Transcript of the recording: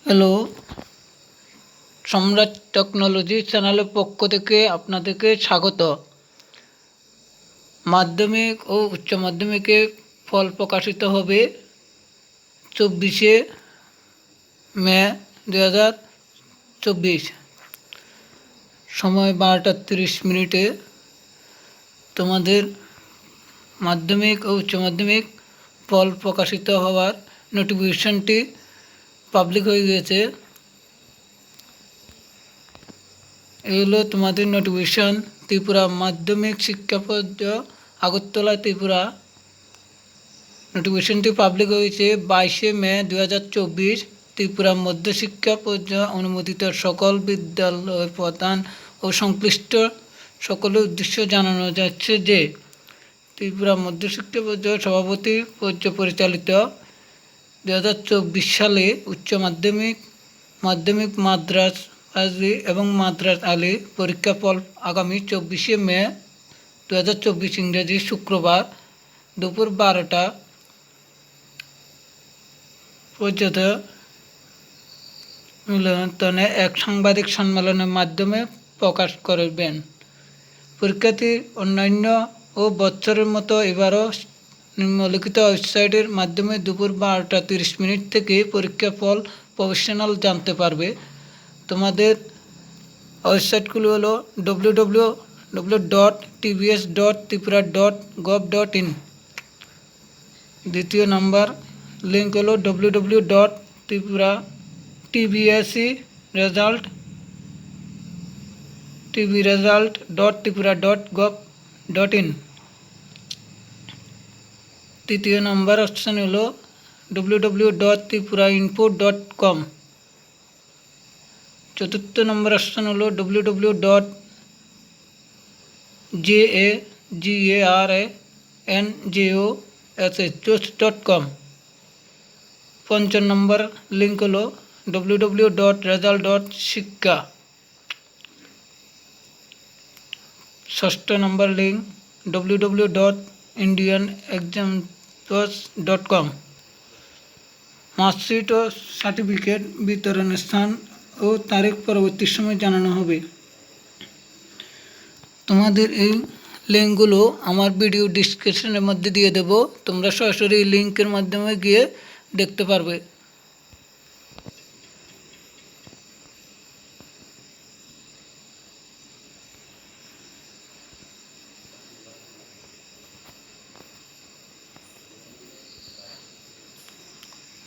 Hello, সম্রাট technology চ্যানেলের পক্ষ থেকে আপনাদেরকে স্বাগত। মাধ্যমিক ও উচ্চ মাধ্যমিকে ফল প্রকাশিত হবে 24শে মে 2024, সময় 12টা 30 মিনিটে। তোমাদের মাধ্যমিক ও উচ্চ মাধ্যমিক ফল প্রকাশিত হওয়ার নোটিফিকেশনটি পাবলিক হয়ে গিয়েছে। এগুলো তোমাদের নোটিফিকেশন। ত্রিপুরা মাধ্যমিক শিক্ষা পর্যায় আগরতলা ত্রিপুরা। নোটিফিকেশনটি পাবলিক হয়েছে 22শে মে 2024। ত্রিপুরা মধ্যশিক্ষা পর্যায় অনুমোদিত সকল বিদ্যালয় প্রধান ও সংশ্লিষ্ট সকলের উদ্দেশ্যে জানানো যাচ্ছে যে ত্রিপুরা মধ্যশিক্ষা পর্যায় সভাপতি পর্যায় পরিচালিত 2024 সালে উচ্চ মাধ্যমিক, মাধ্যমিক মাদ্রাস এবং মাদ্রাস আলী পরীক্ষা ফল আগামী 24শে মে 2024 ইংরেজি শুক্রবার দুপুর 12টা পর্যন্ত মিলনায়তনে এক সাংবাদিক সম্মেলনের মাধ্যমে প্রকাশ করবেন। পরীক্ষার্থী অন্যান্য ও বছরের মতো এবারও নিম্নলিখিত ওয়েবসাইটের মাধ্যমে দুপুর 12টা 30 মিনিট থেকে পরীক্ষা ফল প্রফেশনাল জানতে পারবে। তোমাদের ওয়েবসাইটগুলো হলো www.tbs.tripura.gov.in। দ্বিতীয় নাম্বার লিঙ্ক হলো www.tbresult.tripura.gov.in। তৃতীয় নাম্বার অপশান হলো www.tripurainfo.com। চতুর্থ নম্বর অপশান হলো www.jagaranojosh.com। পঞ্চম নম্বর লিঙ্ক হলো www.result.শিক্ষা। ষষ্ঠ নম্বর লিঙ্ক www.indianexams.com। মার্কশিট ও সার্টিফিকেট বিতরণের স্থান ও তারিখ পরবর্তী সময় জানানো হবে। তোমাদের এই লিঙ্কগুলো আমার ভিডিও ডিসক্রিপশনের মধ্যে দিয়ে দেব, তোমরা সরাসরি এই লিঙ্কের মাধ্যমে গিয়ে দেখতে পারবে।